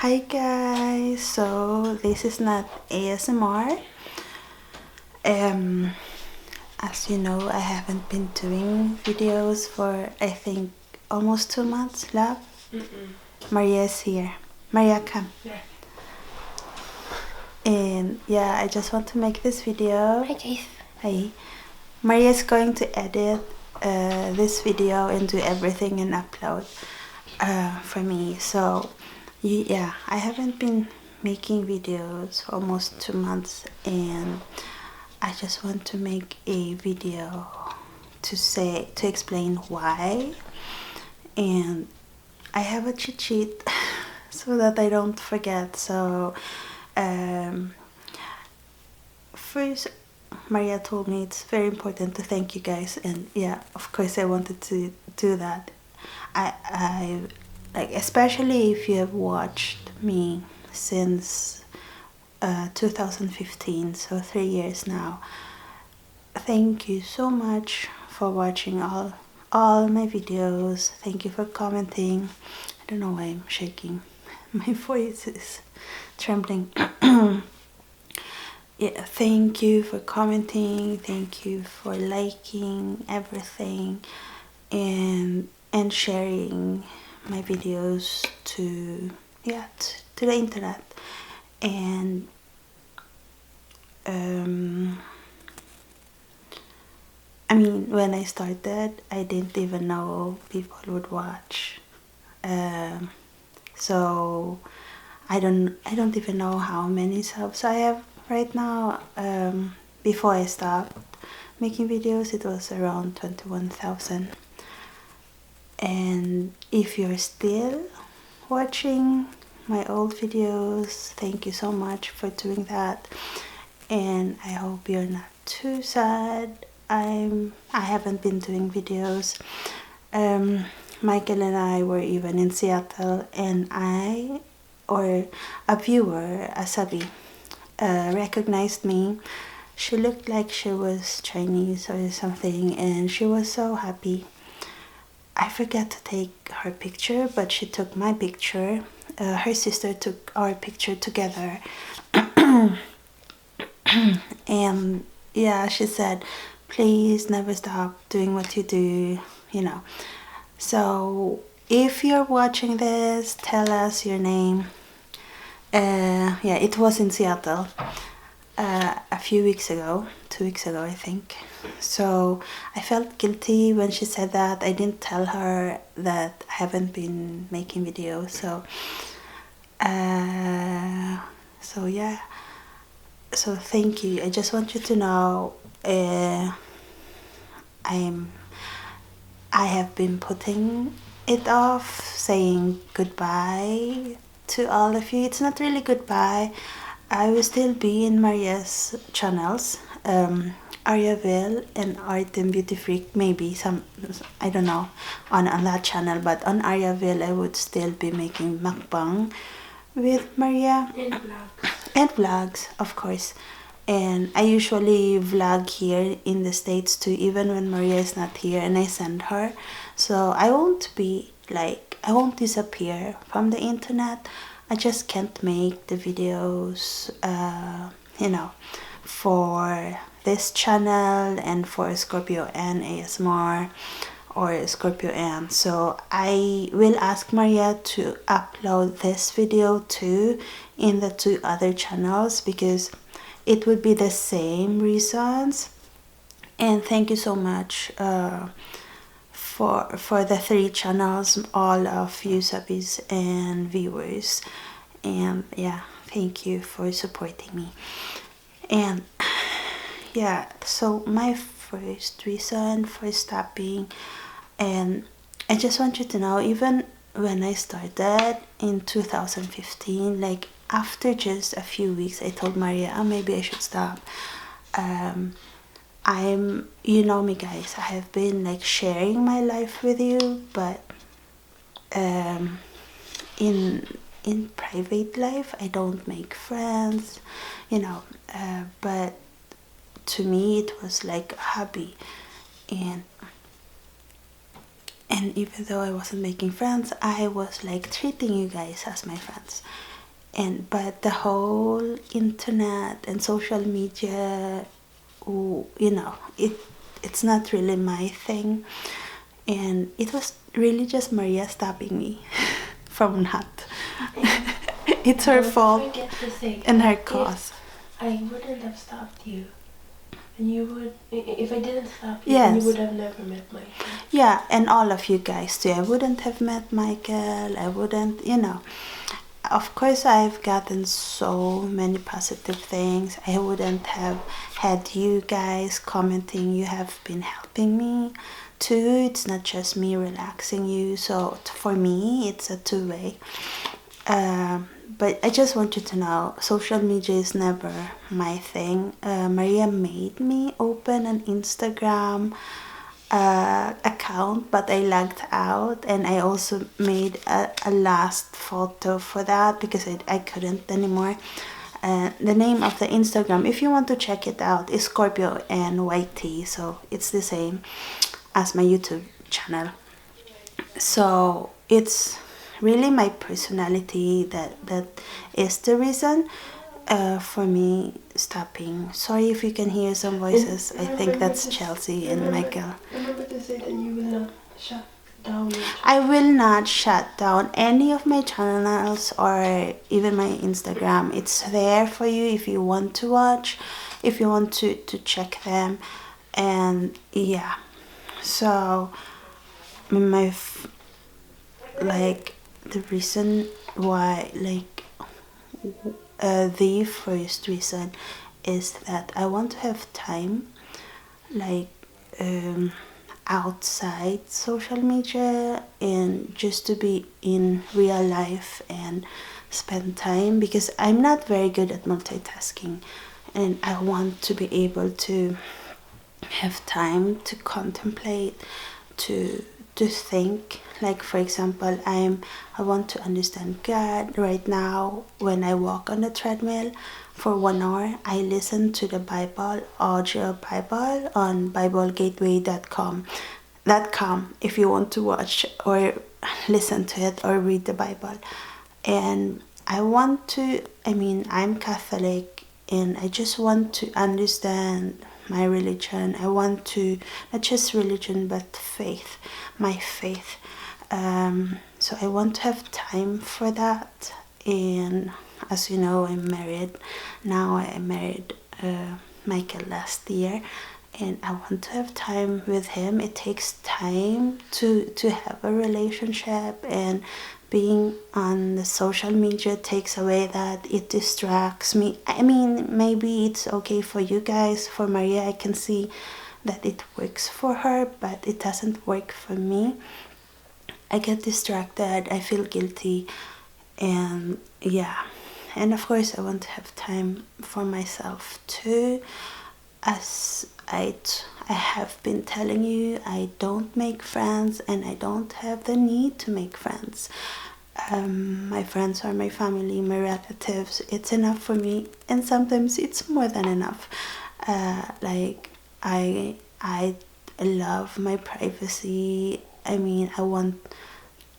Hi guys, so this is not ASMR. As you know, I haven't been doing videos for I think almost 2 months, love. Maria is here. Maria, come. Yeah. And yeah, I just want to make this video. Hi guys. Hi. Maria is going to edit this video and do everything and upload for me. So yeah, I haven't been making videos for almost 2 months, and I just want to make a video to explain why. And I have a cheat sheet so that I don't forget. So first, Maria told me it's very important to thank you guys, and yeah, of course I wanted to do that. I like, especially if you have watched me since 2015, so 3 years now. Thank you so much for watching all my videos. Thank you for commenting. I don't know why I'm shaking. My voice is trembling. Yeah, thank you for commenting. Thank you for liking everything and sharing my videos to the internet. And I mean, when I started, I didn't even know people would watch. So I don't even know how many subs I have right now. Before I stopped making videos, it was around 21,000. And if you're still watching my old videos, thank you so much for doing that. And I hope you're not too sad. I haven't been doing videos. Michael and I were even in Seattle, and a viewer, Asabi, recognized me. She looked like she was Chinese or something, and she was so happy. I forgot to take her picture, but she took my picture. Her sister took our picture together. And yeah, she said, please never stop doing what you do, you know. So if you're watching this, tell us your name. Yeah, it was in Seattle a few weeks ago, 2 weeks ago I think. So I felt guilty when she said that. I didn't tell her that I haven't been making videos. So yeah, so thank you. I just want you to know I have been putting it off, saying goodbye to all of you. It's not really goodbye. I will still be in Maria's channels, Ariaville and Art and Beauty Freak, maybe some, I don't know, on that channel. But on Ariaville, I would still be making mukbang with Maria. And vlogs, of course. And I usually vlog here in the States too, even when Maria is not here, and I send her. So I won't disappear from the internet. I just can't make the videos, for this channel and for ScorpioAnn ASMR or ScorpioAnn. So I will ask Maria to upload this video too in the 2 other channels, because it would be the same reasons. And thank you so much for the 3 channels, all of you subbies and viewers. And yeah, thank you for supporting me. And yeah, so my first reason for stopping, and I just want you to know, even when I started in 2015, like after just a few weeks, I told Maria, oh, maybe I should stop. You know me guys, I have been like sharing my life with you, but in private life I don't make friends, but to me it was like a hobby. And even though I wasn't making friends, I was like treating you guys as my friends. but the whole internet and social media, you know, it's not really my thing, and it was really just Maria stopping me from not. It's her fault and her cause. I wouldn't have stopped you. And you would, if I didn't stop you, Yes. you would have never met Michael. Yeah, and all of you guys too. I wouldn't have met Michael. I wouldn't, you know. Of course, I've gotten so many positive things. I wouldn't have had you guys commenting. You have been helping me too. It's not just me relaxing you. So for me, it's a two-way. But I just want you to know, social media is never my thing. Maria made me open an Instagram account, but I lagged out, and I also made a last photo for that because I couldn't anymore. The name of the Instagram, if you want to check it out, is ScorpioAnn YT, so it's the same as my YouTube channel. So it's really my personality that is the reason for me stopping. Sorry if you can hear some voices. I think that's Chelsea and Michael. Remember to say that you will not shut down your channel. I will not shut down any of my channels or even my Instagram. It's there for you if you want to watch, if you want to check them. And yeah, so like the reason why, like the first reason is that I want to have time, like outside social media, and just to be in real life and spend time, because I'm not very good at multitasking, and I want to be able to have time to contemplate, to think. Like for example, I want to understand God. Right now, when I walk on the treadmill for 1 hour, I listen to the Bible, audio Bible, on BibleGateway.com. If you want to watch or listen to it or read the Bible. And I'm Catholic, and I just want to understand my religion. I want to, not just religion, but faith, my faith. So I want to have time for that. And as you know, I'm married now. I married Michael last year, and I want to have time with him. It takes time to have a relationship, and being on the social media takes away that. It distracts me. I mean, maybe it's okay for you guys. For Maria, I can see that it works for her, but it doesn't work for me. I get distracted, I feel guilty, and yeah. And of course, I want to have time for myself too. As I have been telling you, I don't make friends, and I don't have the need to make friends. My friends are my family, my relatives. It's enough for me, and sometimes it's more than enough. Like I love my privacy. I mean, I want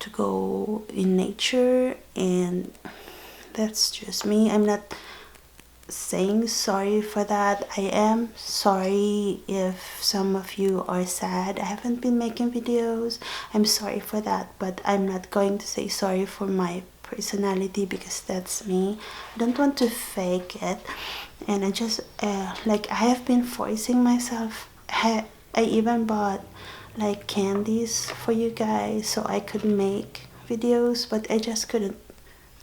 to go in nature, and that's just me. I'm not saying sorry for that. I am sorry if some of you are sad I haven't been making videos. I'm sorry for that, but I'm not going to say sorry for my personality, because that's me. I don't want to fake it, and I just like I have been forcing myself. I even bought like candies for you guys so I could make videos, but I just couldn't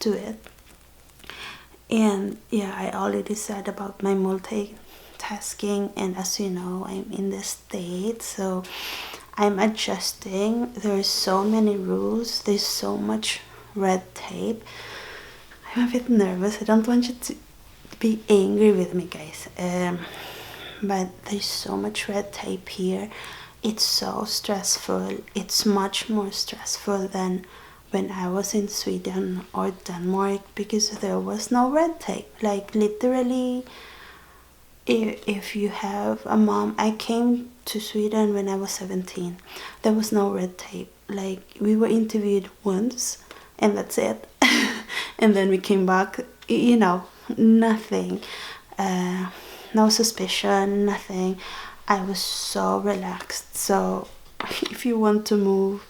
do it. And yeah, I already said about my multitasking, and as you know, I'm in the States, so I'm adjusting. There's so many rules, there's so much red tape. I'm a bit nervous. I don't want you to be angry with me, guys, but there's so much red tape here. It's so stressful. It's much more stressful than when I was in Sweden or Denmark, because there was no red tape. Like literally, if you have a mom, I came to Sweden when I was 17. There was no red tape. Like we were interviewed once, and that's it. And then we came back, you know, nothing, no suspicion, nothing. I was so relaxed. So if you want to move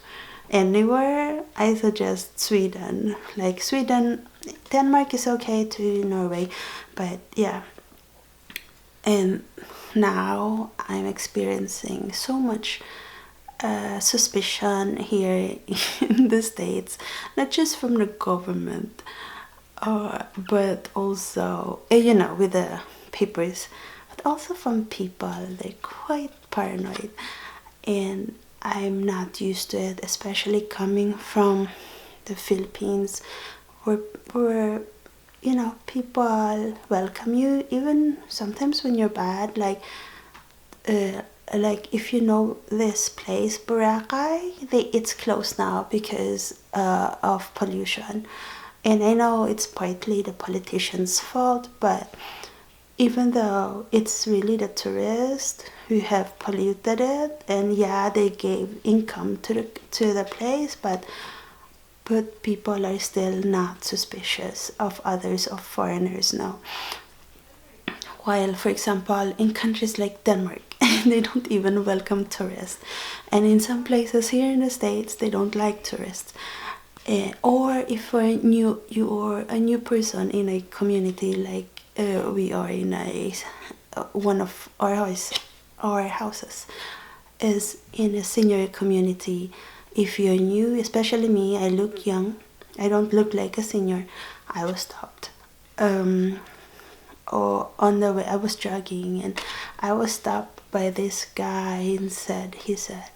anywhere, I suggest Sweden. Like Sweden, Denmark is okay to Norway, but yeah. And now I'm experiencing so much suspicion here in the States, not just from the government, but also, you know, with the papers, but also from people. They're quite paranoid, and I'm not used to it, especially coming from the Philippines, where you know, people welcome you even sometimes when you're bad. Like if you know this place Boracay, it's closed now because of pollution, and I know it's partly the politicians' fault, but even though it's really the tourists who have polluted it, and yeah, they gave income to the place, but people are still not suspicious of others, of foreigners now. While, for example, in countries like Denmark, they don't even welcome tourists, and in some places here in the States, they don't like tourists. Or if you're a new person in a community, like we are in a one of our houses is in a senior community. If you're new, especially me, I look young. I don't look like a senior. I was stopped. Or on the way, I was jogging, and I was stopped by this guy and he said,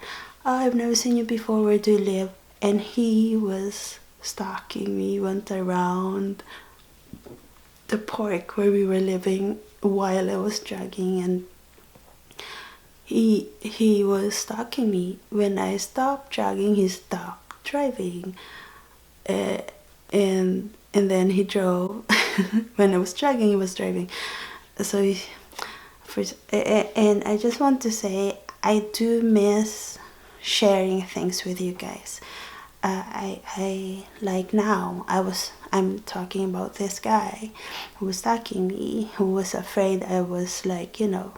"Oh, I've never seen you before. Where do you live?" And he was stalking me. Went around the park where we were living while I was jogging, and he was stalking me. When I stopped jogging, he stopped driving, and then he drove. When I was jogging, he was driving. So and I just want to say, I do miss sharing things with you guys. I like now I'm talking about this guy who was stalking me, who was afraid I was like, you know,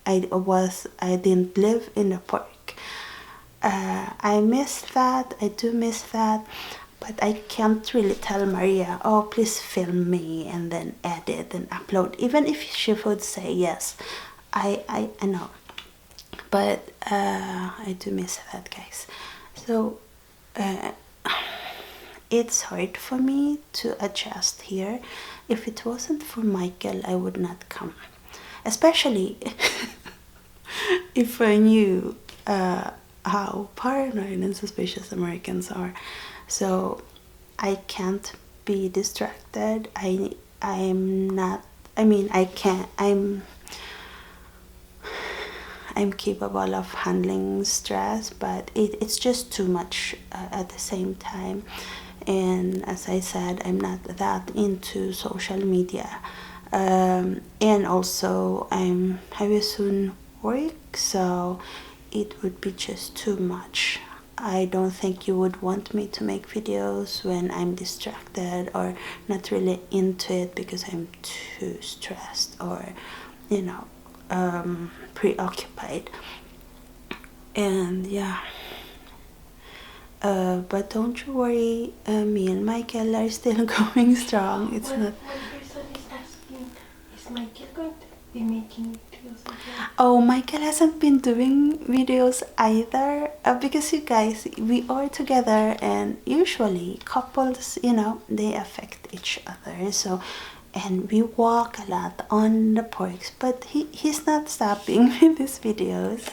I didn't live in a park. I miss that. I do miss that, but I can't really tell Maria, "Oh, please film me," and then edit and upload. Even if she would say yes, I know, but I do miss that, guys. So it's hard for me to adjust here. If it wasn't for Michael, I would not come, especially if I knew how paranoid and suspicious Americans are. So I can't be distracted. I'm not. I mean, I can't. I'm capable of handling stress, but it's just too much at the same time. And as I said, I'm not that into social media. And also, I will soon work, so it would be just too much. I don't think you would want me to make videos when I'm distracted or not really into it because I'm too stressed or, you know, preoccupied. And yeah, but don't you worry, me and Michael are still going strong. It's not. One person is asking, is Michael going to be making videos again? Oh, Michael hasn't been doing videos either, because you guys, we are together, and usually couples, you know, they affect each other. So, and we walk a lot on the parks, but he's not stopping with his videos.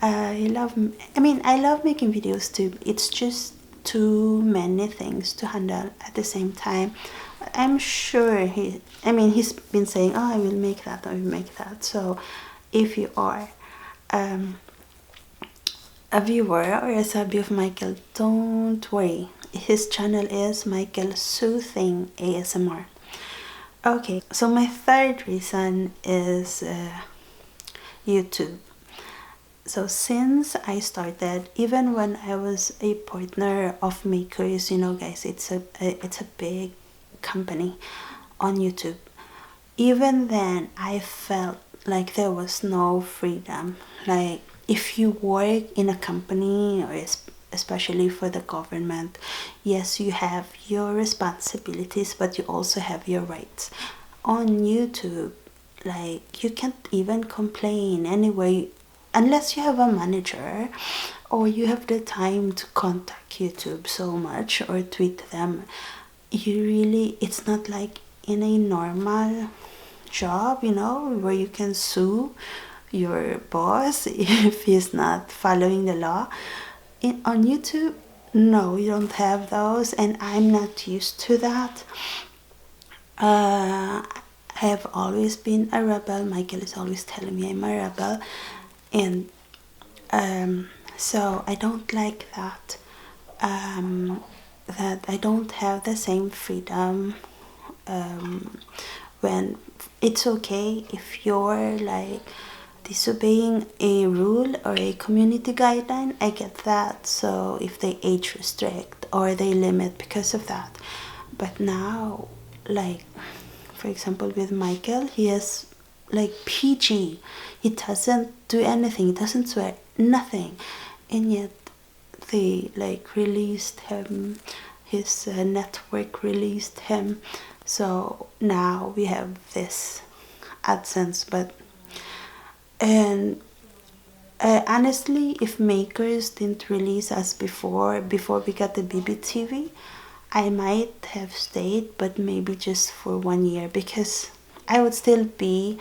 I love making videos too. It's just too many things to handle at the same time. I'm sure he's been saying, "Oh, I will make that, I will make that." So if you are a viewer or a subby of Michael, don't worry. His channel is Michael Soothing ASMR. Okay, so my third reason is YouTube. So since I started, even when I was a partner of makers, you know, guys, it's a big company on YouTube. Even then, I felt like there was no freedom. Like, if you work in a company, or especially for the government, yes, you have your responsibilities, but you also have your rights. On YouTube, like, you can't even complain anyway, unless you have a manager or you have the time to contact YouTube so much or tweet them. You really, it's not like in a normal job, you know, where you can sue your boss if he's not following the law. On YouTube, no, you don't have those, and I'm not used to that. I have always been a rebel. Michael is always telling me I'm a rebel, and so I don't like that. That I don't have the same freedom. When it's okay if you're like disobeying a rule or a community guideline, I get that. So if they age restrict or they limit because of that. But now, like, for example, with Michael, he has like PG. He doesn't do anything, he doesn't swear, nothing. And yet they like released him, his network released him. So now we have this AdSense. But and honestly, if makers didn't release us before we got the BBTV, I might have stayed, but maybe just for 1 year, because I would still be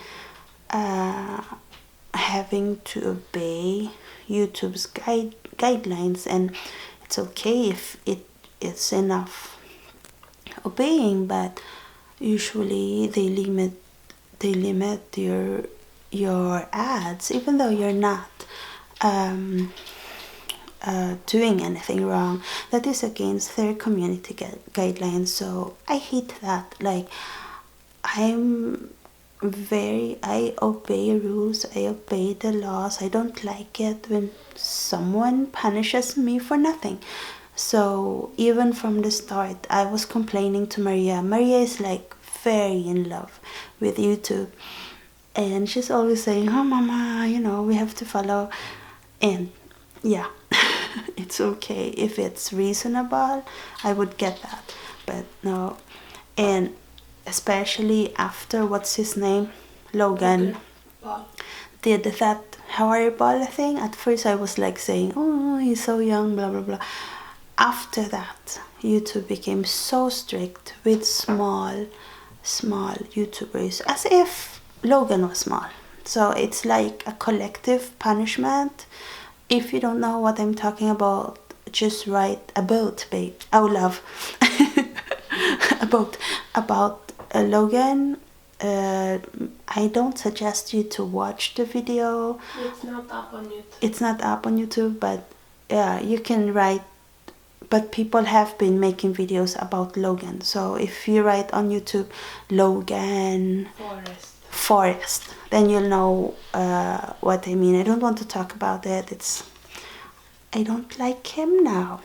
having to obey YouTube's guidelines, and it's okay if it is enough obeying, but usually they limit your ads, even though you're not doing anything wrong. That is against their community guidelines. So I hate that. Like, I obey rules, I obey the laws. I don't like it when someone punishes me for nothing. So even from the start, I was complaining to Maria. Maria is like very in love with YouTube, and she's always saying, "Oh, Mama, you know, we have to follow." And yeah, it's okay if it's reasonable. I would get that, but no. And especially after, what's his name, Logan, did that horrible thing. At first I was like saying, oh, he's so young, blah blah blah. After that, YouTube became so strict with small YouTubers, as if Logan was small. So it's like a collective punishment. If you don't know what I'm talking about, just write about, babe. Oh, love. about Logan. I don't suggest you to watch the video. It's not up on YouTube. It's not up on YouTube, but yeah, you can write. But people have been making videos about Logan. So if you write on YouTube, Logan Forest, then you'll know what I mean. I don't want to talk about it. I don't like him now.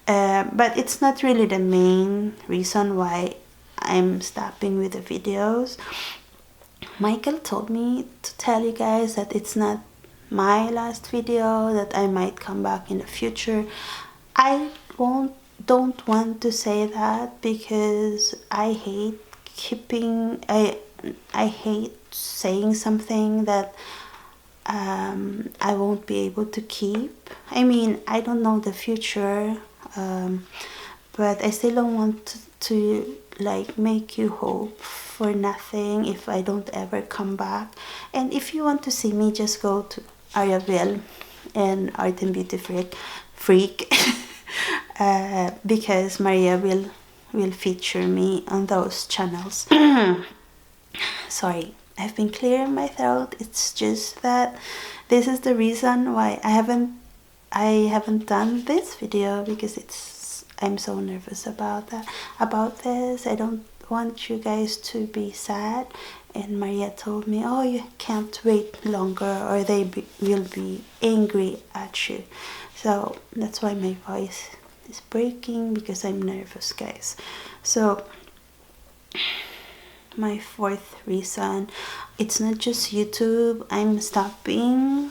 But it's not really the main reason why I'm stopping with the videos. Michael told me to tell you guys that it's not my last video, that I might come back in the future. I don't want to say that, because I hate I hate saying something that I won't be able to keep. I mean, I don't know the future, but I still don't want to like make you hope for nothing if I don't ever come back. And if you want to see me, just go to Ariaville and Art and Beauty Freak. Because Maria will feature me on those channels. Sorry, I've been clearing my throat. It's just that this is the reason why I haven't done this video, because I'm so nervous about this. I don't want you guys to be sad. And Maria told me, oh, you can't wait longer or they will be angry at you. So that's why my voice is breaking, because I'm nervous, guys. So my fourth reason, it's not just YouTube. I'm stopping,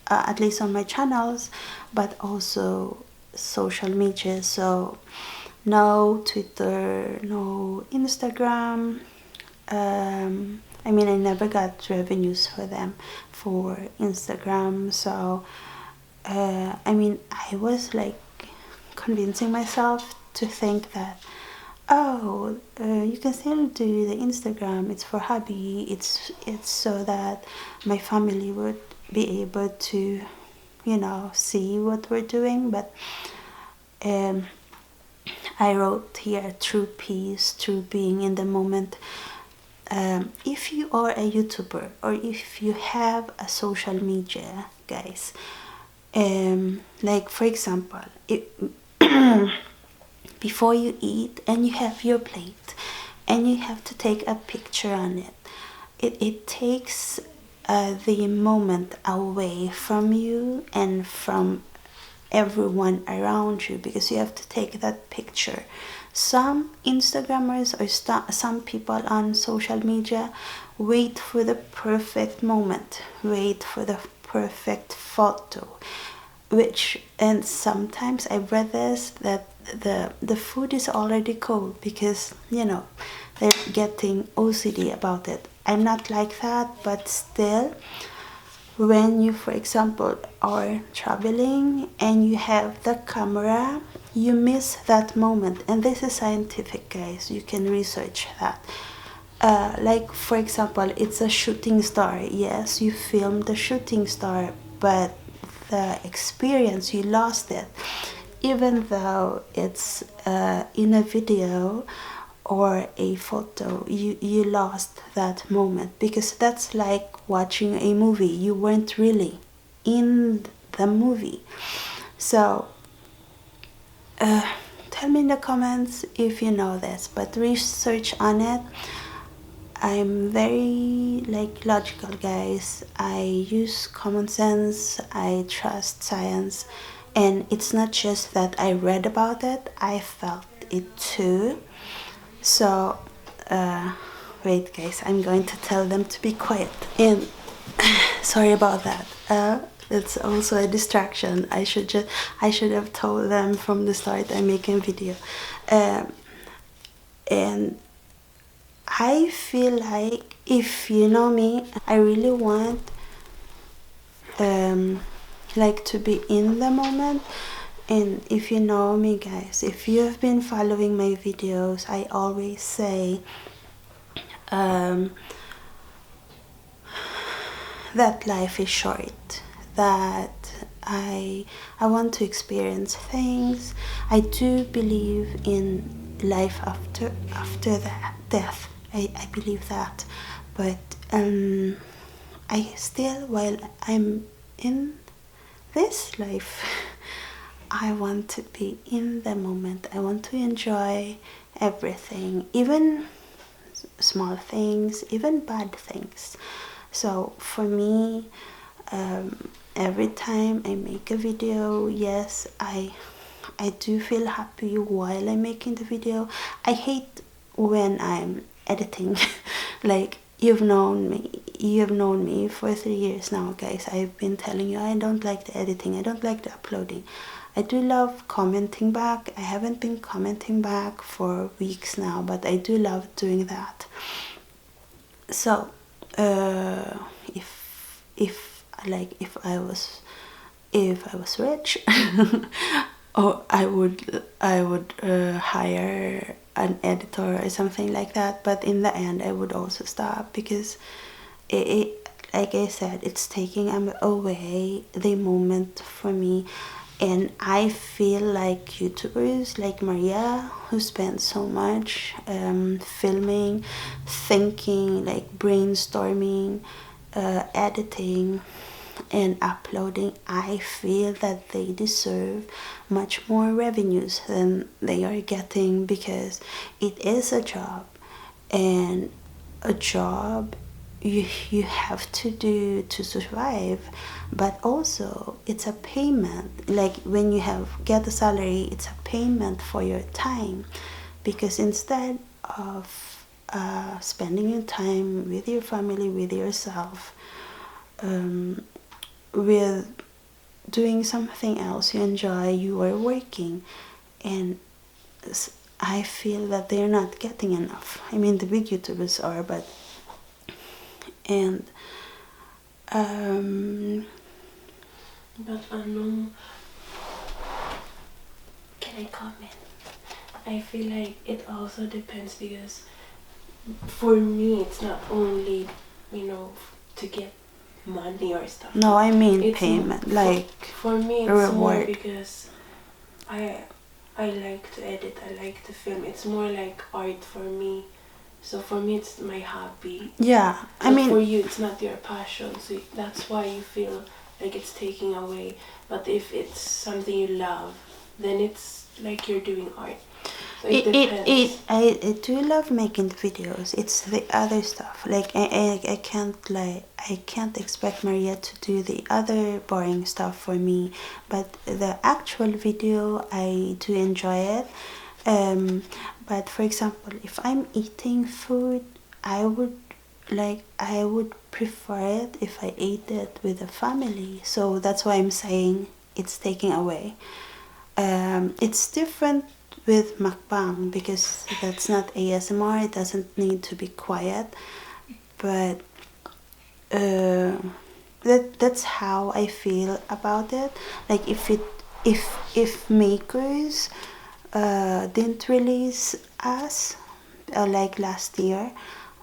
at least on my channels, but also social media. So no Twitter, no Instagram. I mean, I never got revenues for them, for Instagram. So I mean, I was like convincing myself to think that, oh, you can still do the Instagram, it's for hobby, it's so that my family would be able to, you know, see what we're doing. But um, I wrote here, true peace, true being in the moment. If you are a YouTuber, or if you have a social media, guys, like for example, before you eat and you have your plate and you have to take a picture on it, it takes the moment away from you and from everyone around you, because you have to take that picture. Some Instagrammers or some people on social media wait for the perfect moment, wait for the perfect photo, which, and sometimes I read this, that the food is already cold, because, you know, they're getting OCD about it. I'm not like that, but still, when you, for example, are traveling and you have the camera, you miss that moment. And this is scientific, guys, you can research that. Like for example, it's a shooting star. Yes, you filmed the shooting star, but the experience, you lost it. Even though it's in a video or a photo, you lost that moment, because that's like watching a movie. You weren't really in the movie. So tell me in the comments if you know this, but research on it. I'm very like logical, guys. I use common sense, I trust science, and it's not just that I read about it, I felt it too. So wait, guys, I'm going to tell them to be quiet. And sorry about that. It's also a distraction. I should have told them from the start I'm making video. And I feel like, if you know me, I really want like to be in the moment. And if you know me, guys, if you have been following my videos, I always say that life is short, that I want to experience things. I do believe in life after that death. I believe that, but I still, while I'm in this life, I want to be in the moment. I want to enjoy everything, even small things, even bad things. So for me, every time I make a video, yes, I do feel happy while I'm making the video. I hate when I'm editing. Like, you have known me for 3 years now, guys. I've been telling you I don't like the editing, I don't like the uploading. I do love commenting back. I haven't been commenting back for weeks now, but I do love doing that. So if I was rich, or I would hire an editor or something like that. But in the end, I would also stop, because it like I said, it's taking away the moment for me. And I feel like YouTubers like Maria, who spend so much filming, thinking, like brainstorming, editing and uploading, I feel that they deserve much more revenues than they are getting, because it is a job, and a job you have to do to survive, but also it's a payment. Like when you get a salary, it's a payment for your time. because instead of spending your time with your family, with yourself, with doing something else you enjoy, you are working. And I feel that they're not getting enough. I mean, the big YouTubers are, but and But can I comment? I feel like it also depends, because for me it's not only, to get money or stuff. no, I mean It's payment, like for me a it's more reward. because I like to edit, I like to film. It's more like art for me. So for me it's my hobby. Yeah, I But mean, for you it's not your passion, so that's why you feel like it's taking away. But if it's something you love, then it's like you're doing art. So it depends. I do love making the videos. It's the other stuff. Like I can't expect Maria to do the other boring stuff for me. But the actual video, I do enjoy it. But for example, if I'm eating food, I would prefer it if I ate it with a family. So that's why I'm saying it's taking away. It's different with mukbang because that's not ASMR. It doesn't need to be quiet, but that's how I feel about it. Like if makers didn't release us like last year,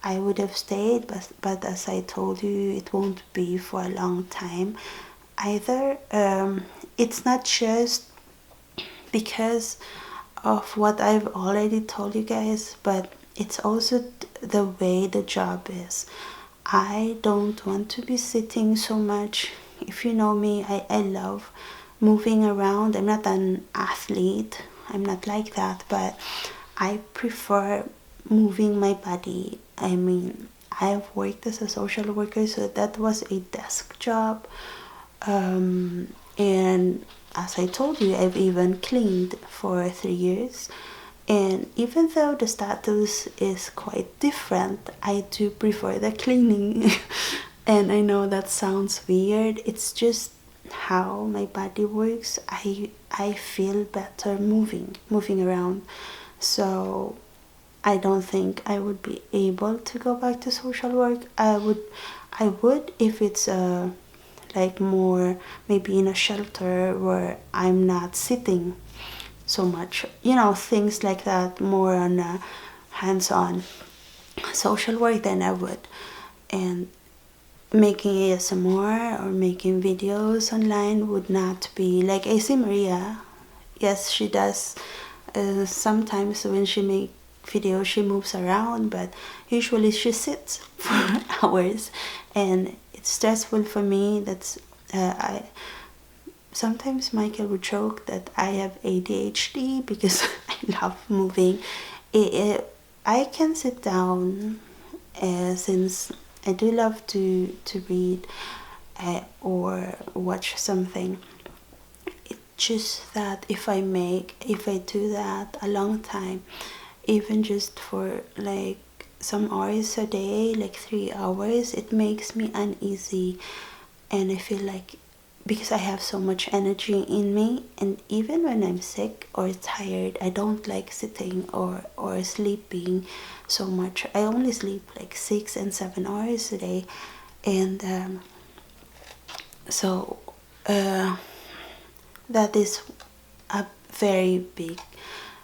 I would have stayed, but as I told you, it won't be for a long time either. It's not just because of what I've already told you guys, but it's also the way the job is. I don't want to be sitting so much. If you know me, I love moving around. I'm not an athlete, I'm not like that, but I prefer moving my body. I mean, I've worked as a social worker, so that was a desk job. And as I told you, I've even cleaned for 3 years. And even though the status is quite different, I do prefer the cleaning. And I know that sounds weird. It's just how my body works. I feel better moving around. So I don't think I would be able to go back to social work. I would if it's like more maybe in a shelter where I'm not sitting so much, things like that, more on a hands-on social work, then I would. And making ASMR or making videos online would not be like, I see Maria, yes, she does. Sometimes when she makes videos she moves around, but usually she sits for hours, and it's stressful for me. That's I sometimes Michael would joke that I have ADHD because I love moving. I can sit down since I do love to read or watch something. It's just that if I do that a long time, even just for like some hours a day, like 3 hours, it makes me uneasy. And I feel like, because I have so much energy in me, and even when I'm sick or tired, I don't like sitting or sleeping so much. I only sleep like 6 and 7 hours a day. And so that is a very big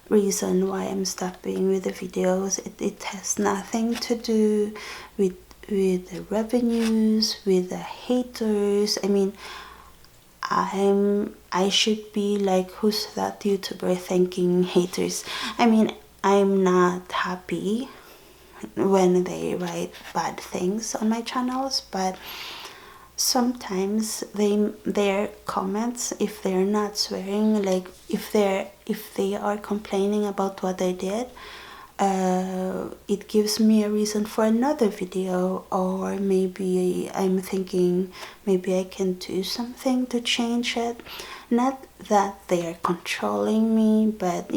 reason why I'm stopping with the videos. It has nothing to do with the revenues, with the haters. I mean, I should be like, who's that YouTuber thanking haters? I mean, I'm not happy when they write bad things on my channels, but sometimes their comments, if they're not swearing, like if they are complaining about what I did, it gives me a reason for another video. Or maybe I'm thinking maybe I can do something to change it. Not that they are controlling me, but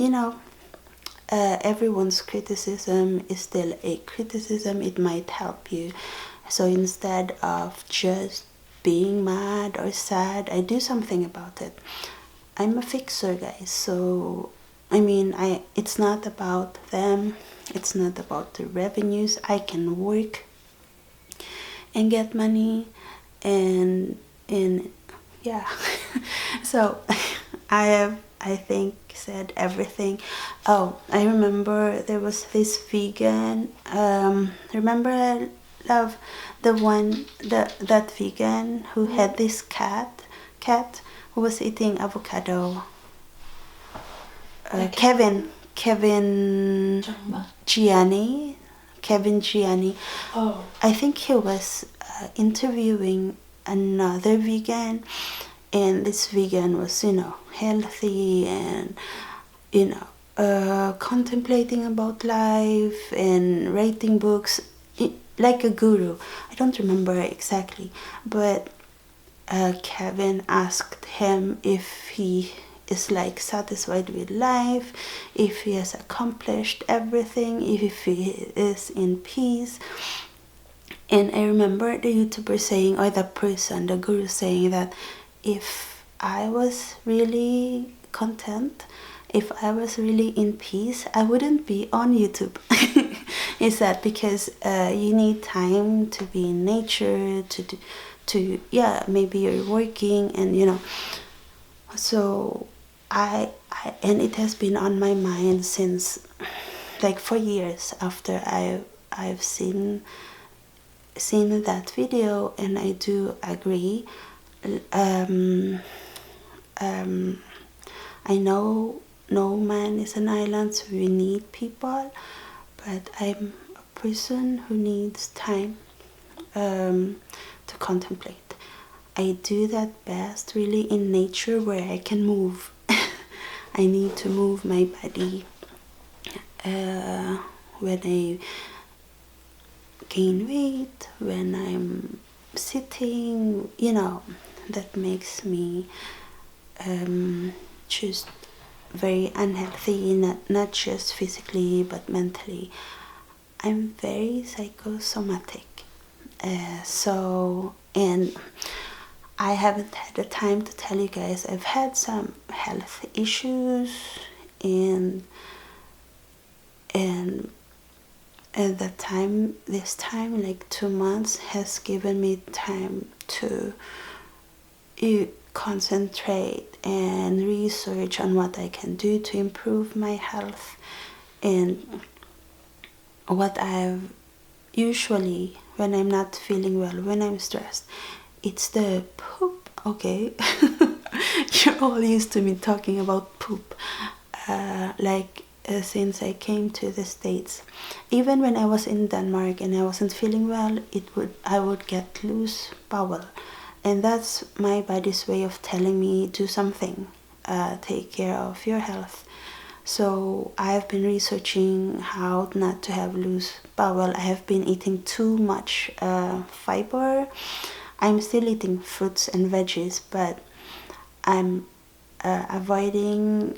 everyone's criticism is still a criticism. It might help you. So instead of just being mad or sad, I do something about it. I'm a fixer, guys. So I mean, it's not about them. It's not about the revenues. I can work and get money, and yeah. So I think said everything. Oh, I remember there was this vegan. Remember, love, the one that vegan who had this cat who was eating avocado. Kevin Chamba. Gianni. Kevin Gianni. Oh. I think he was interviewing another vegan, and this vegan was, healthy and, contemplating about life and writing books like a guru. I don't remember exactly, but Kevin asked him if he is like satisfied with life, if he has accomplished everything, if he is in peace. And I remember the YouTuber saying, or the person, the guru saying that if I was really content, if I was really in peace, I wouldn't be on YouTube. Is that because you need time to be in nature, maybe you're working, and so and it has been on my mind since like for years after I've seen that video, and I do agree. I know no man is an island, so we need people, but I'm a person who needs time to contemplate. I do that best really in nature where I can move. I need to move my body. When I gain weight, when I'm sitting, that makes me just very unhealthy, not just physically but mentally. I'm very psychosomatic. And I haven't had the time to tell you guys, I've had some health issues, and at that time, this time, like 2 months, has given me time to concentrate and research on what I can do to improve my health. And what I've usually, when I'm not feeling well, when I'm stressed, it's the poop. Okay. You're all used to me talking about poop. Since I came to the States, even when I was in Denmark and I wasn't feeling well, I would get loose bowel, and that's my body's way of telling me do something, take care of your health. So I have been researching how not to have loose bowel. I have been eating too much fiber. I'm still eating fruits and veggies, but I'm avoiding,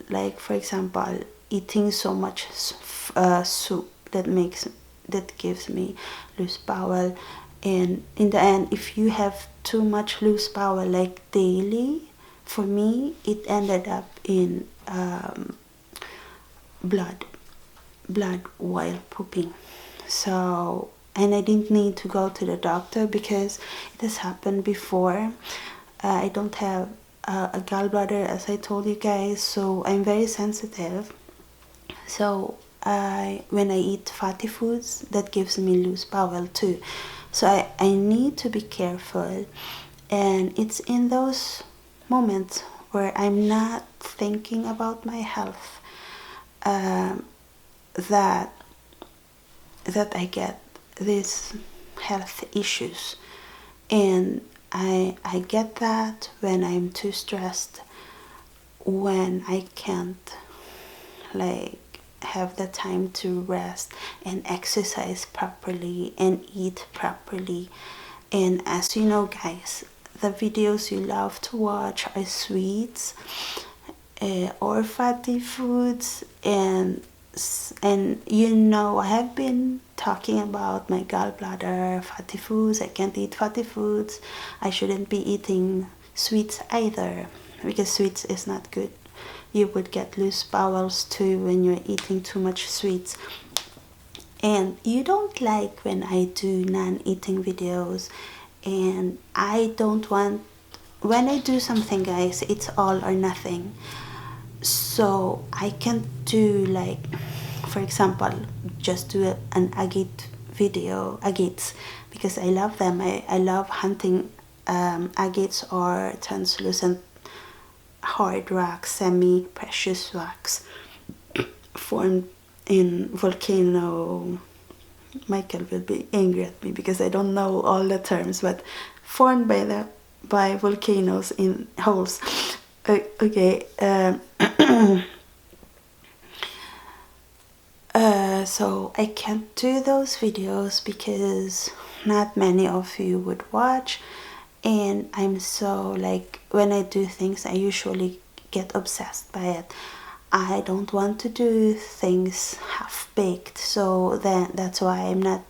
like for example, eating so much soup that gives me loose bowel. And in the end, if you have too much loose bowel like daily, for me it ended up in blood while pooping. So, and I didn't need to go to the doctor because it has happened before. I don't have a gallbladder, as I told you guys, so I'm very sensitive. So when I eat fatty foods, that gives me loose bowel too. So I need to be careful, and it's in those moments where I'm not thinking about my health that I get these health issues. And I get that when I'm too stressed, when I can't have the time to rest and exercise properly and eat properly. And as you know, guys, the videos you love to watch are sweets, or fatty foods, and you know, I have been talking about my gallbladder, fatty foods. I can't eat fatty foods. I shouldn't be eating sweets either, because sweets is not good. You would get loose bowels too when you're eating too much sweets. And you don't like when I do non-eating videos, and I don't want, when I do something, guys, it's all or nothing. So I can do, like, for example, just do an agate video, agates, because I love them. I love hunting agates, or translucent hard rock, semi-precious rocks formed in volcano. Michael will be angry at me because I don't know all the terms, but formed by volcanoes in holes. Okay. So I can't do those videos because not many of you would watch, and I'm so, like, when I do things, I usually get obsessed by it. I don't want to do things half-baked, so then that's why I'm not.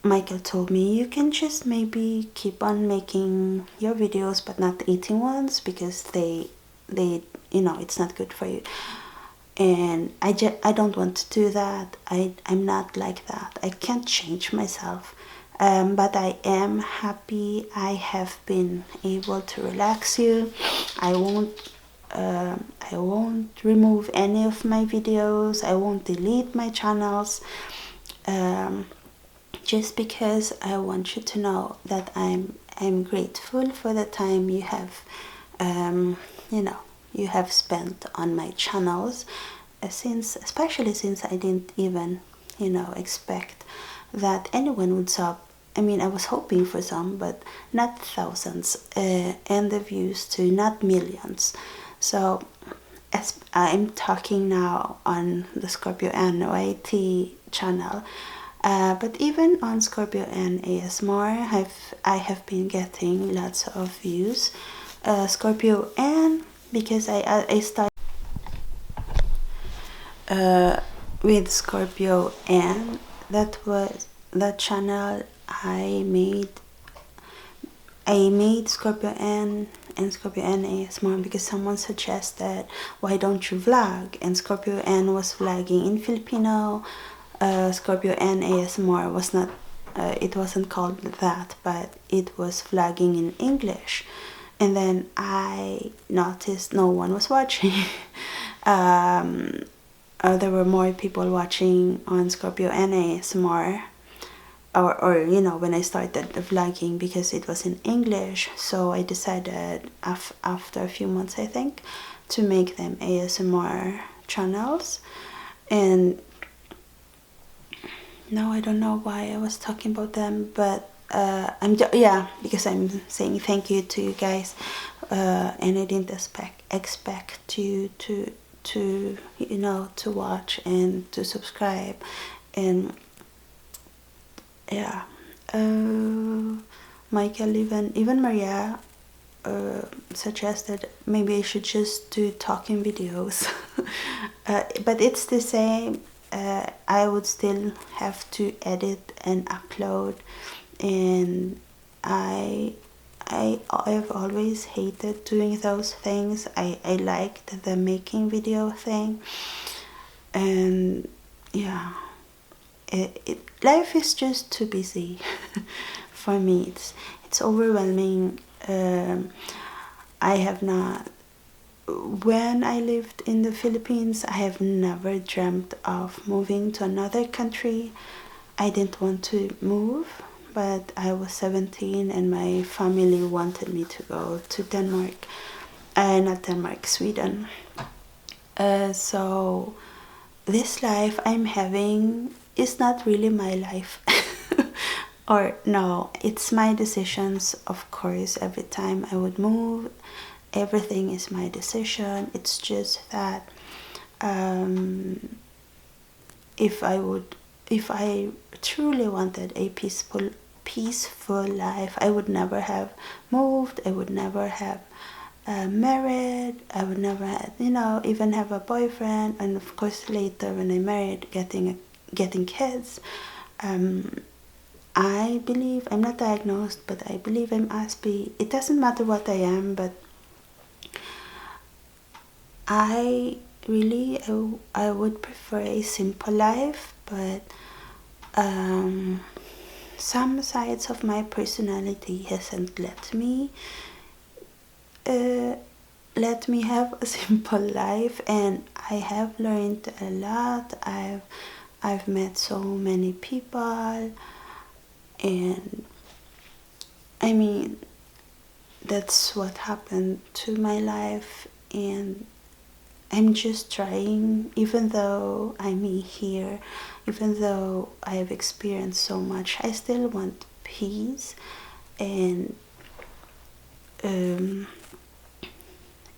Michael told me, you can just maybe keep on making your videos but not eating ones, because they it's not good for you. And I don't want to do that. I'm not like that. I can't change myself. But I am happy I have been able to relax you. I won't remove any of my videos. I won't delete my channels, just because I want you to know that I'm grateful for the time you have you have spent on my channels, especially since I didn't even expect that anyone would sub. I mean, I was hoping for some, but not thousands, and the views too, not millions. So as I'm talking now on the ScorpioAnn YT channel, but even on ScorpioAnn ASMR, I have been getting lots of views. ScorpioAnn, because I started with ScorpioAnn. That was the channel I made ScorpioAnn and ScorpioAnn ASMR because someone suggested, why don't you vlog? And ScorpioAnn was vlogging in Filipino. ScorpioAnn ASMR was not, it wasn't called that, but it was vlogging in English. And then I noticed no one was watching. There were more people watching on ScorpioAnn ASMR, or when I started the vlogging, because it was in English. So I decided after a few months, I think, to make them ASMR channels. And now I don't know why I was talking about them, but because I'm saying thank you to you guys, and I didn't expect you to to watch and to subscribe. And yeah, Michael, even Maria suggested maybe I should just do talking videos. But it's the same. I would still have to edit and upload, and I've always hated doing those things. I liked the making video thing, and yeah, life is just too busy for me. It's overwhelming. I have not. When I lived in the Philippines, I have never dreamt of moving to another country. I didn't want to move, but I was 17 and my family wanted me to go to Denmark. Not Denmark, Sweden. So this life I'm having is not really my life. Or no, it's my decisions, of course. Every time I would move, everything is my decision. It's just that if I truly wanted a peaceful life, I would never have moved. I would never have married. I would never had, even have a boyfriend. And of course, later when I married, getting kids. I believe I'm not diagnosed, but I believe I'm Aspi. It doesn't matter what I am, but I really I would prefer a simple life, but some sides of my personality hasn't let me have a simple life, and I have learned a lot. I've met so many people, and I mean, that's what happened to my life, and I'm just trying. Even though I'm here, even though I've experienced so much, I still want peace. And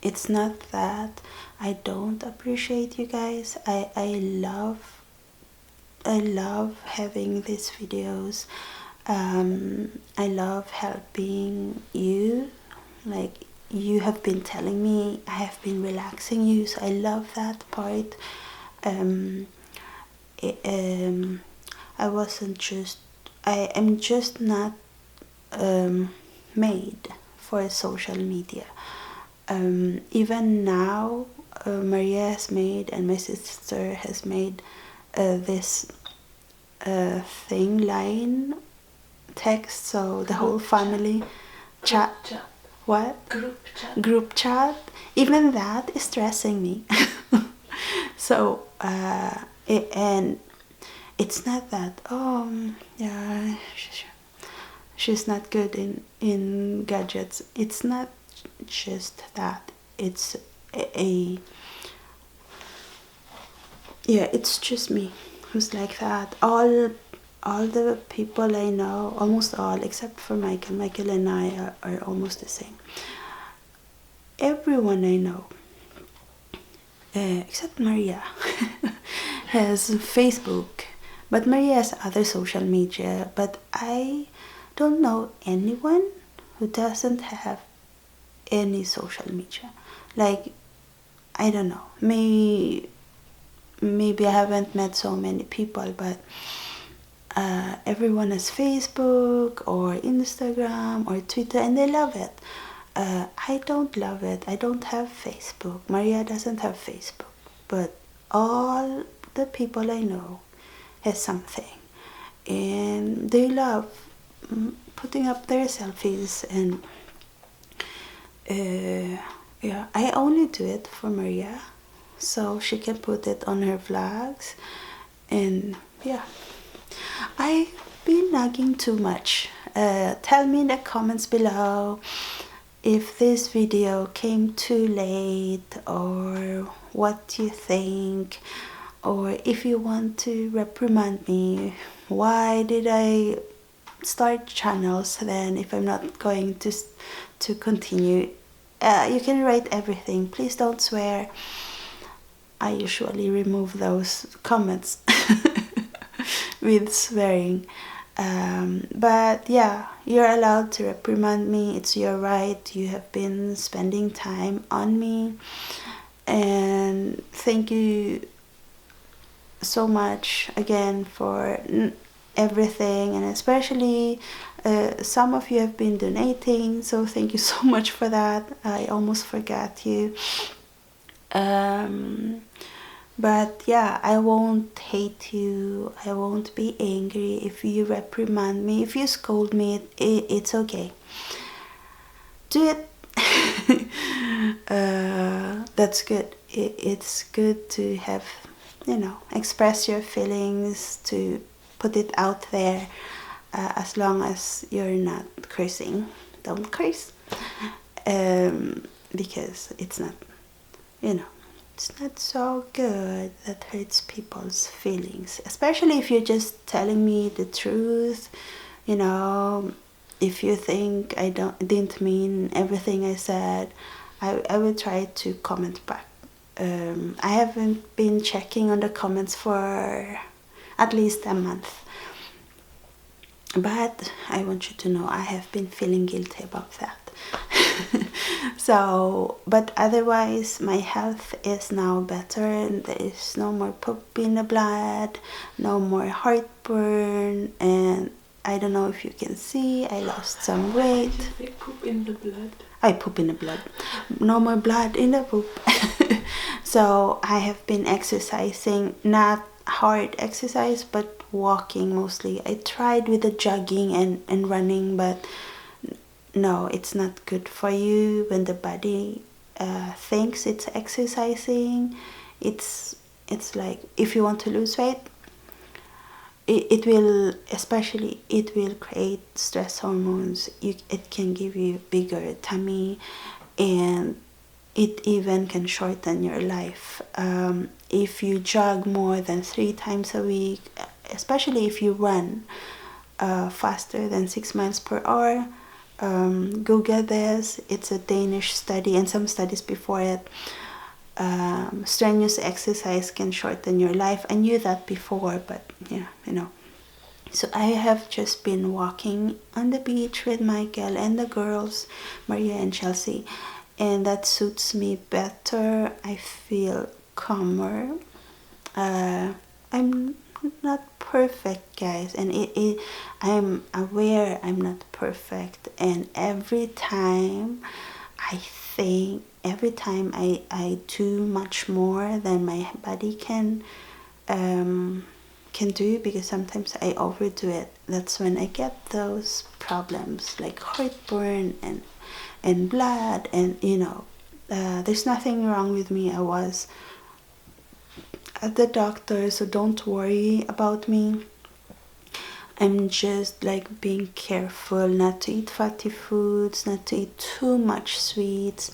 it's not that I don't appreciate you guys. I love having these videos. I love helping you. Like, you have been telling me I have been relaxing you, so I love that part. It, I wasn't just I am just not made for social media. Even now, Maria has made, and my sister has made this line text, so the whole family chat. What? Group chat. Even that is stressing me. So and it's not that yeah, she's not good in gadgets. It's not just that. It's it's just me who's like that. All the people I know, almost all except for Michael and I are almost the same. Everyone I know, except Maria, has Facebook, but Maria has other social media. But I don't know anyone who doesn't have any social media. Like, I don't know, maybe I haven't met so many people, but everyone has Facebook or Instagram or Twitter, and they love it. I don't love it. I don't have Facebook. Maria doesn't have Facebook, but all the people I know has something, and they love putting up their selfies. And yeah, I only do it for Maria, so she can put it on her vlogs. And yeah, I've been nagging too much. Tell me in the comments below if this video came too late, or what you think, or if you want to reprimand me. Why did I start channels then if I'm not going to continue? You can write everything. Please don't swear. I usually remove those comments with swearing. But yeah, you're allowed to reprimand me. It's your right. You have been spending time on me. And thank you so much again for everything, and especially some of you have been donating, so thank you so much for that. I almost forgot you. But yeah, I won't hate you. I won't be angry if you reprimand me. If you scold me, it's okay. Do it. That's good. It's good to have, express your feelings, to put it out there, as long as you're not cursing. Don't curse. Because it's not, it's not so good. That hurts people's feelings, especially if you're just telling me the truth. If you think I didn't mean everything I said, I will try to comment back. I haven't been checking on the comments for at least a month, but I want you to know I have been feeling guilty about that. So, but otherwise my health is now better, and there is no more poop in the blood, no more heartburn, and I don't know if you can see, I lost some weight. Did you say poop in the blood? I poop in the blood. No more blood in the poop. So I have been exercising, not hard exercise, but walking mostly. I tried with the jogging and running, but no, it's not good for you when the body thinks it's exercising. It's like if you want to lose weight, it will, especially it will create stress hormones. It can give you bigger tummy, and it even can shorten your life. If you jog more than 3 times a week, especially if you run faster than 6 miles per hour, Google this. It's a Danish study and some studies before it. Strenuous exercise can shorten your life. I knew that before, but yeah, you know. So I have just been walking on the beach with Michael and the girls, Maria and Chelsea, and that suits me better. I feel calmer. I'm not perfect, guys, and I'm aware I'm not perfect, and every time I do much more than my body can do, because sometimes I overdo it. That's when I get those problems like heartburn and blood, and you know, there's nothing wrong with me. I was at the doctor, so don't worry about me. I'm just like being careful not to eat fatty foods, not to eat too much sweets,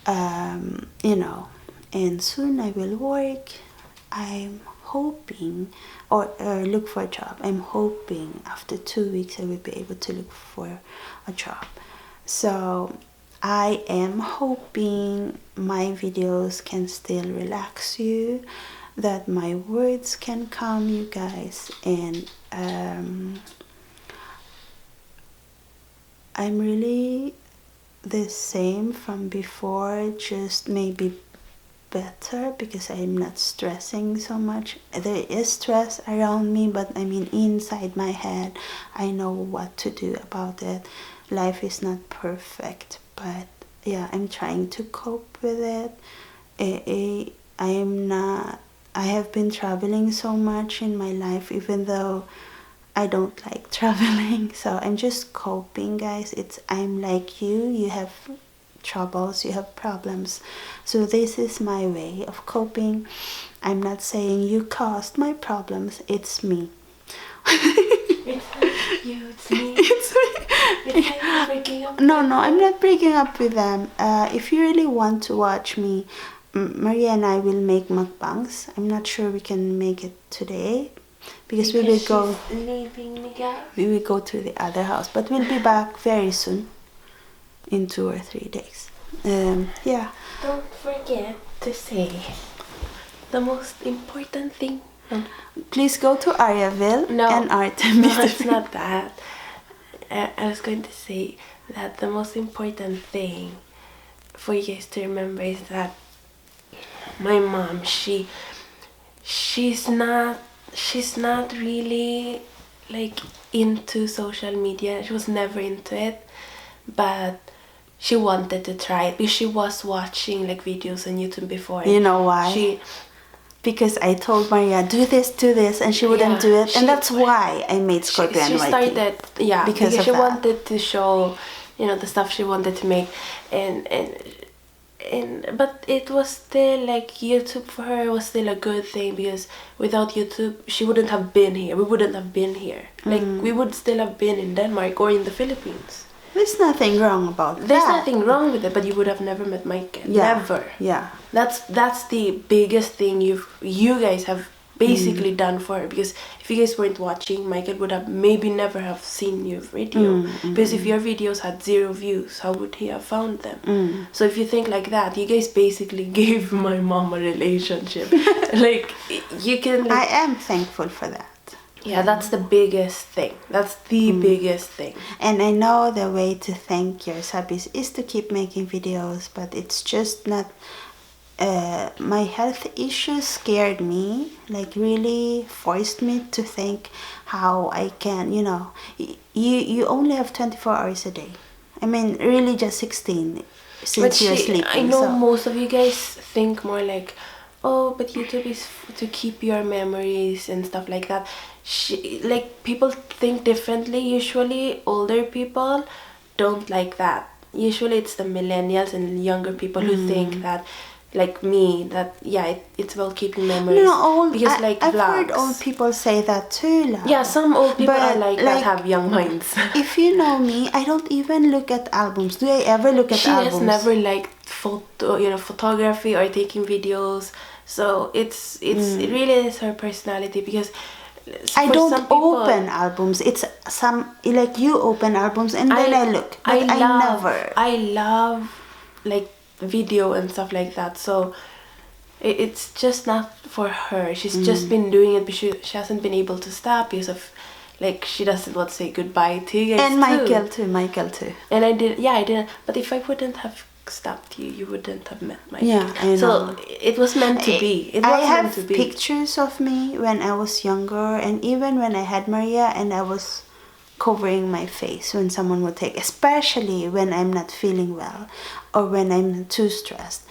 you know. And soon I will work. I'm hoping, or look for a job. I'm hoping after 2 weeks I will be able to look for a job. So I am hoping my videos can still relax you, that my words can calm you guys, and I'm really the same from before, just maybe better because I'm not stressing so much. There is stress around me, but I mean inside my head I know what to do about it. Life is not perfect, but yeah, I'm trying to cope with it. I have been traveling so much in my life, even though I don't like traveling. So I'm just coping, guys. I'm like you have troubles, you have problems. So this is my way of coping. I'm not saying you caused my problems, it's me. It's not you, it's me. It's me. It's like you're breaking up. No, I'm not breaking up with them. If you really want to watch me, Maria and I will make mukbangs. I'm not sure we can make it today because we will go. She's leaving me, guys. We will go to the other house, but we'll be back very soon, in 2 or 3 days. Yeah. Don't forget to say the most important thing. Please go to Aryaville and Artemis. No, it's not that. I was going to say that the most important thing for you guys to remember is that my mom, she's not really like into social media. She was never into it, but she wanted to try it because she was watching like videos on YouTube before. You know why? Because I told Maria, do this, and she wouldn't do it, and that's why I made ScorpioAnn. She started, because she that. wanted to show, you know, the stuff she wanted to make, but it was still like YouTube for her was still a good thing, because without YouTube she wouldn't have been here. We wouldn't have been here. Like we would still have been in Denmark or in the Philippines. There's nothing wrong about that. There's nothing wrong with it, but you would have never met Michael. Yeah. Never. Yeah. That's the biggest thing you guys have basically done for her, because if you guys weren't watching, Michael would have maybe never have seen your video. Because if your videos had 0 views, how would he have found them? So if you think like that, you guys basically gave my mom a relationship. Like you can. I am thankful for that. Yeah, that's the biggest thing. That's the biggest thing. And I know the way to thank your subbies is to keep making videos, but it's just not. My health issues scared me, like really forced me to think how I can, you only have 24 hours a day. I mean, really just 16 since you're sleeping. I know so. most of you guys think more like, oh, but YouTube is to keep your memories and stuff like that. Like, people think differently. Usually older people don't like that. Usually it's the millennials and younger people who think that, like me, that it's about keeping memories. No, because like I've vlogs. heard old people say that too. Yeah, some old people are like that, like, have young minds. If you know me, I don't even look at albums. Do I ever look at She albums? has never liked photography or taking videos. So it really is her personality, because I for don't some people, open albums. It's like you open albums and then I look, but I never. I love like video and stuff like that. So it's just not for her. She's just been doing it, but she hasn't been able to stop because of, like, she doesn't want to say goodbye to you guys. And Michael too. And I didn't. But if I wouldn't have stopped you, you wouldn't have met Mike. Yeah, I know. So it was meant to be. I have pictures of me when I was younger, and even when I had Maria, and I was covering my face when someone would take, especially when I'm not feeling well or when I'm too stressed.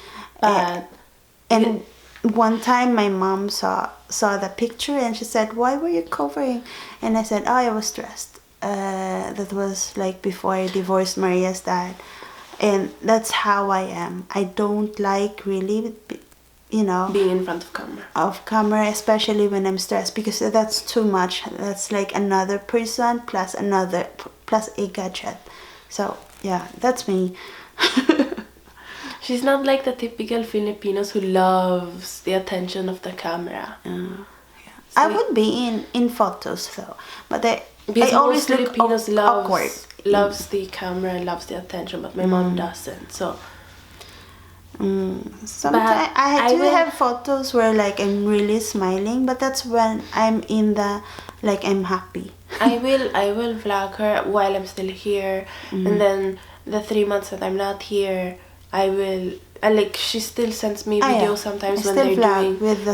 And one time my mom saw the picture and she said, "Why were you covering?" And I said, "Oh, I was stressed." That was like before I divorced Maria's dad. And that's how I am. I don't like really, being in front of camera, especially when I'm stressed, because that's too much. That's like another person plus a gadget. So yeah, that's me. She's not like the typical Filipinos who loves the attention of the camera. Yeah. So I would be in photos though, but I always look Filipinos awkward. Loves the camera and loves the attention, but my mom doesn't. So sometimes I do have photos where like I'm really smiling, but that's when I'm in the, like, I'm happy. I will vlog her while I'm still here, and then the 3 months that I'm not here, I will. Like, she still sends me videos sometimes when they're doing with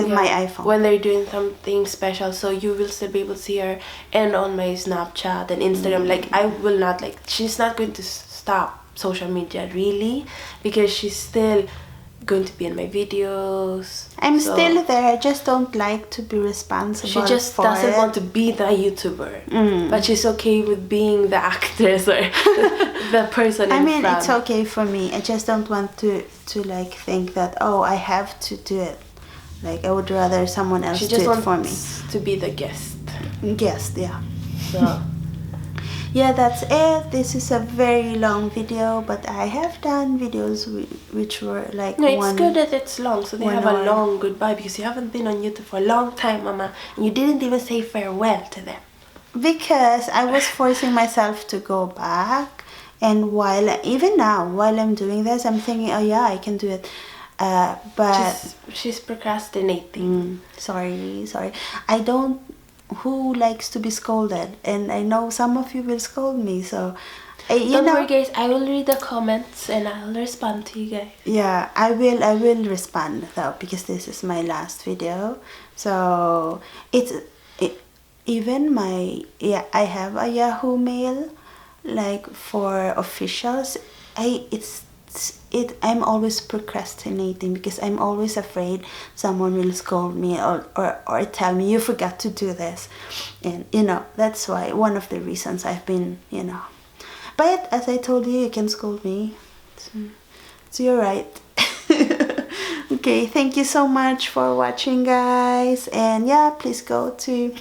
my iPhone when they're doing something special. So you will still be able to see her, and on my Snapchat and Instagram. Like, I will not, like, she's not going to stop social media really, because she's still going to be in my videos. I'm still there. I just don't like to be responsible. She just doesn't want to be the YouTuber, but she's okay with being the actress or the person in front. It's okay for me. I just don't want to like think that, oh, I have to do it. Like, I would rather someone else do it for me. To be the guest. Guest, yeah. So yeah, that's it. This is a very long video, but I have done videos which were like it's good that it's long, so they have a long goodbye, because you haven't been on YouTube for a long time, Mama, and you didn't even say farewell to them. Because I was forcing myself to go back, and even now, while I'm doing this, I'm thinking, oh yeah, I can do it. But she's procrastinating. Sorry. I don't. Who likes to be scolded? And I know some of you will scold me, so don't worry, guys. I will read the comments and I'll respond to you guys. Yeah, I will respond though, because this is my last video. So even I have a Yahoo Mail, like, for officials. I'm always procrastinating because I'm always afraid someone will scold me or tell me, you forgot to do this. And that's why, one of the reasons I've been, but as I told you, you can scold me, so you're right. Okay, thank you so much for watching, guys, and yeah, please go to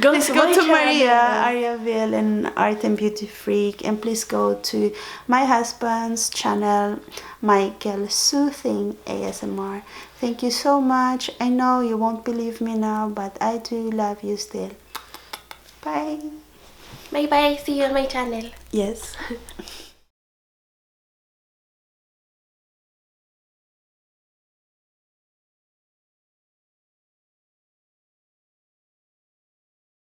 Please go to Maria Ariaville and Art and Beauty Freak, and please go to my husband's channel, Michael Soothing ASMR. Thank you so much. I know you won't believe me now, but I do love you still. Bye. Bye bye. See you on my channel. Yes.